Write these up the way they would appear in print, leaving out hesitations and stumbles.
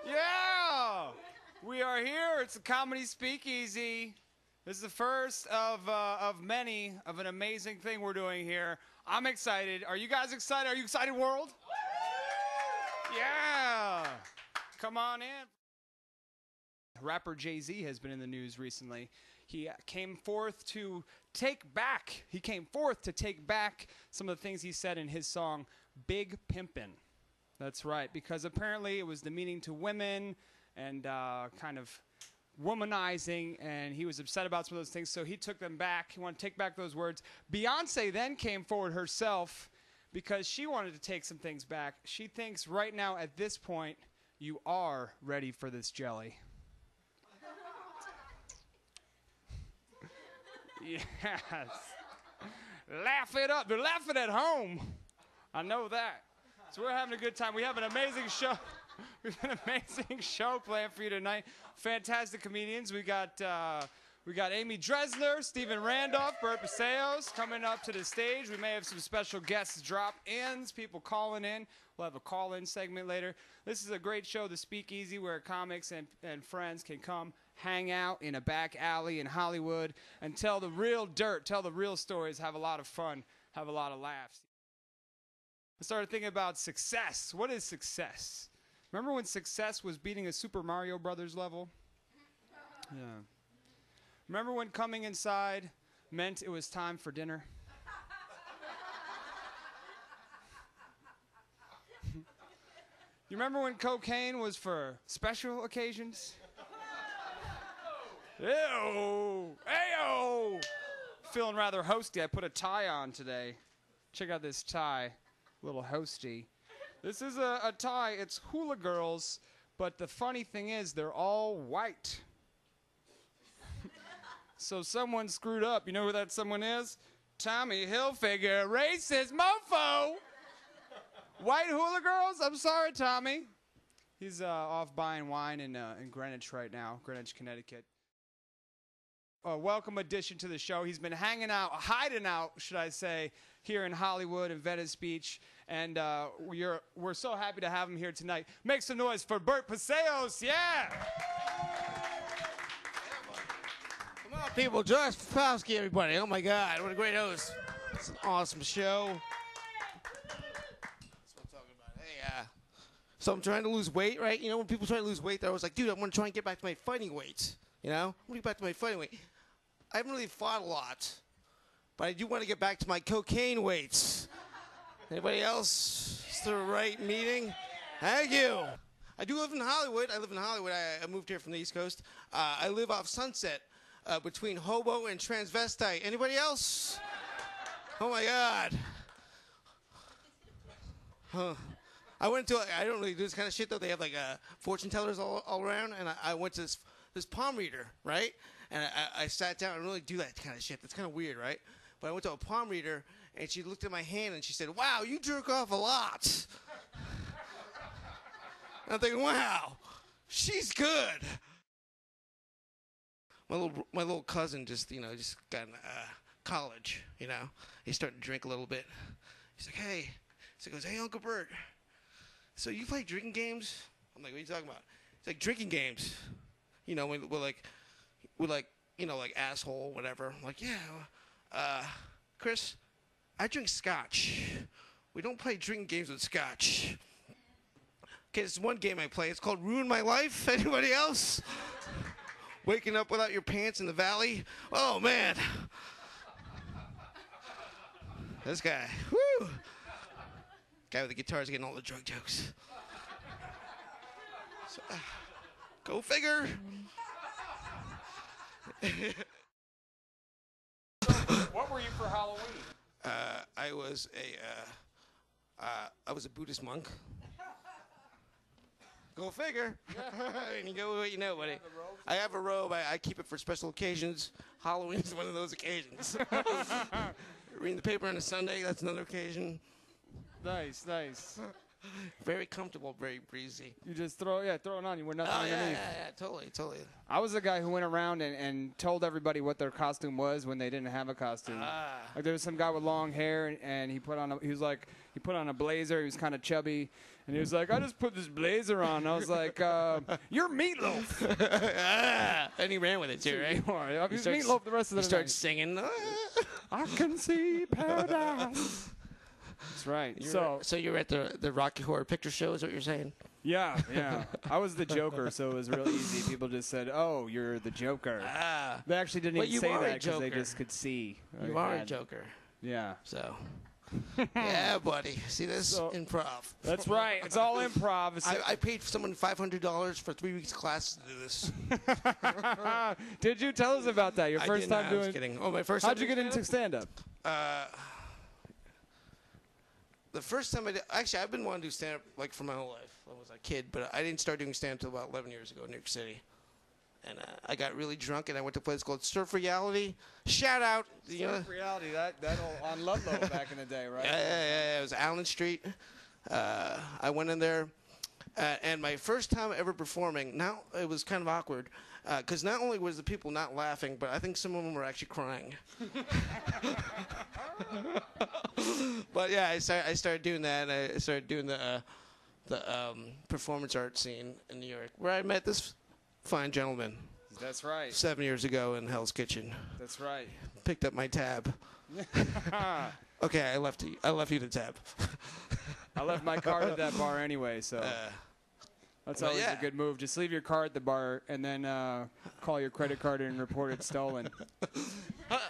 Yeah! We are here. It's a comedy speakeasy. This is the first of many of an amazing thing we're doing here. I'm excited. Are you guys excited? Are you excited, world? Yeah! Come on in. Rapper Jay-Z has been in the news recently. He came forth to take back some of the things he said in his song, Big Pimpin'. That's right, because apparently it was demeaning to women and kind of womanizing, and he was upset about some of those things, so he took them back. He wanted to take back those words. Beyonce then came forward herself because she wanted to take some things back. She thinks right now at this point, you are ready for this jelly. Yes. Laugh it up. They're laughing at home. I know that. So we're having a good time. We have an amazing show. We have an amazing show planned for you tonight. Fantastic comedians. We got Amy Dresner, Stephen Randolph, Burt, Paseos coming up to the stage. We may have some special guests drop-ins, people calling in. We'll have a call-in segment later. This is a great show, the Speakeasy, where comics and friends can come hang out in a back alley in Hollywood and tell the real dirt, tell the real stories, have a lot of fun, have a lot of laughs. I started thinking about success. What is success? Remember when success was beating a Super Mario Brothers level? Yeah. Remember when coming inside meant it was time for dinner? You remember when cocaine was for special occasions? Ew! Ayo! Feeling rather hosty. I put a tie on today. Check out this tie. A little hosty. This is a tie. It's hula girls, but the funny thing is they're all white. So someone screwed up. You know who that someone is? Tommy Hilfiger, racist mofo! White hula girls? I'm sorry, Tommy. He's off buying wine in Greenwich right now, Greenwich, Connecticut. A welcome addition to the show. He's been hanging out, hiding out, should I say, here in Hollywood and Venice Beach, and we're so happy to have him here tonight. Make some noise for Burt Paseos, yeah! Come on, people. Josh Filipowski, everybody. Oh, my God. What a great host. It's an awesome show. That's what I'm talking about. Hey, so I'm trying to lose weight, right? You know, when people try to lose weight, they're always like, dude, I want to try and get back to my fighting weight. You know? I want to get back to my fighting weight. I haven't really fought a lot, but I do want to get back to my cocaine weights. Anybody else? Is the right meeting? Thank you. I do live in Hollywood. I live in Hollywood. I moved here from the East Coast. I live off Sunset between Hobo and Transvestite. Anybody else? Oh, my God. Huh. I went to, I don't really do this kind of shit, though. They have, like, fortune tellers all around, and I went to this palm reader, right? And I sat down. I don't really do that kind of shit. That's kind of weird, right? But I went to a palm reader, and she looked at my hand, and she said, wow, you jerk off a lot. And I'm thinking, wow, she's good. My little cousin just got in college, you know. He's starting to drink a little bit. He's like, hey. So he goes, hey, Uncle Burt, so you play drinking games? I'm like, what are you talking about? He's like, drinking games. You know, we're like, you know, like asshole, whatever. I'm like, yeah, Chris, I drink scotch. We don't play drinking games with scotch. Okay, there's one game I play. It's called Ruin My Life. Anybody else? Waking up without your pants in the valley. Oh, man. This guy, whoo. Guy with the guitar is getting all the drug jokes. So, go figure. What were you for Halloween? I was a Buddhist monk. Go figure. And you go with what you know, buddy. I have a robe. I keep it for special occasions. Halloween is one of those occasions. Reading the paper on a Sunday, that's another occasion. Nice, nice. Very comfortable, very breezy. You just throw it on. You wear nothing Oh, underneath. yeah, totally. I was the guy who went around and told everybody what their costume was when they didn't have a costume. Like there was some guy with long hair, and he put on a blazer. He was kind of chubby, and he was like, I just put this blazer on. I was like, you're Meatloaf. And he ran with it too, right? You are. He's Meatloaf the rest of the He night. starts singing. I can see paradise. That's right. So you were at the Rocky Horror Picture Show, is what you're saying? Yeah. I was the Joker, so it was real easy. People just said, "Oh, you're the Joker." They actually didn't even say that because they just could see. You are a Joker. Yeah. So. Yeah, buddy. See this? Improv. That's right. It's all improv. I paid someone $500 for 3 weeks class to do this. Did you tell us about that? Your first time doing? I was kidding. Oh, my first time. How'd you get into stand-up? The first time I did, actually, I've been wanting to do stand-up like for my whole life. I was a kid, but I didn't start doing stand-up until about 11 years ago in New York City. And I got really drunk, and I went to a place called Surf Reality. Shout out. Surf Reality, that on Ludlow back in the day, right? Yeah. It was Allen Street. I went in there, and my first time ever performing, now it was kind of awkward, because not only was the people not laughing, but I think some of them were actually crying. But yeah, I started doing that. I started doing the performance art scene in New York, where I met this fine gentleman. That's right. 7 years ago in Hell's Kitchen. That's right. Picked up my tab. Okay, I left you the tab. I left my card at that bar anyway, so that's always a good move. Just leave your card at the bar and then call your credit card and report it stolen.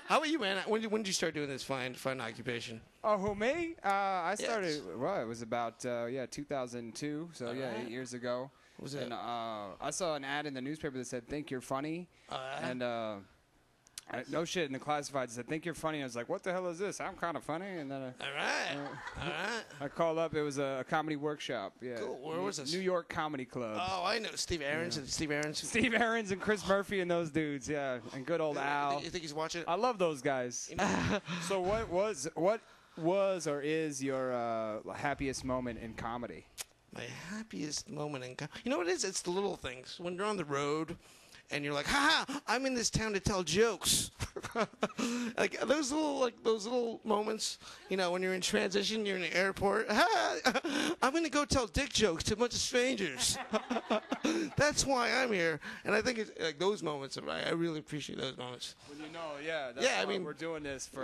How about you, man? When did you start doing this fine occupation? Oh, who, me? I started, well, it was about, 2002, so 8 years ago. What was it? And I saw an ad in the newspaper that said, think you're funny. And no shit, in the classified said, think you're funny. I was like, what the hell is this? I'm kind of funny. And then All right. I called up. It was a comedy workshop. Yeah. Cool. Where was this? New York Comedy Club. Oh, I know. Steve Aarons and Steve Aarons. Steve Aarons and Chris Murphy and those dudes, yeah. And good old Al. You think he's watching? I love those guys. So what was or is your happiest moment in comedy? My happiest moment in comedy. You know what it is? It's the little things. When you're on the road and you're like, ha, I'm in this town to tell jokes. Like those little moments, you know, when you're in transition, you're in the airport. Ha, I'm going to go tell dick jokes to a bunch of strangers. That's why I'm here. And I think it's like those moments. I really appreciate those moments. When you know, that's why we're doing this for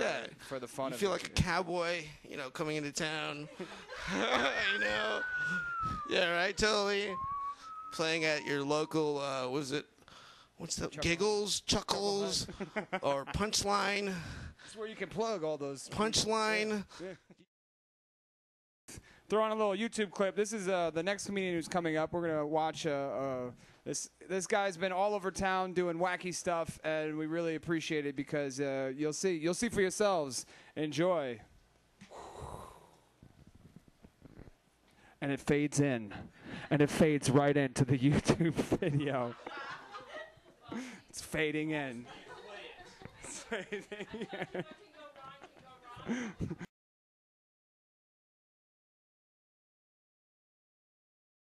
the fun of it. You feel like a cowboy, you know, coming into town. You know. Yeah, right, totally. Playing at your local, what's the Giggles, Chuckles, or Punchline? That's where you can plug all those. Punchline. Yeah. Throw on a little YouTube clip. This is the next comedian who's coming up. We're gonna watch. This guy's been all over town doing wacky stuff, and we really appreciate it because you'll see for yourselves. Enjoy. And it fades in, and it fades right into the YouTube video. It's fading in. It's fading in.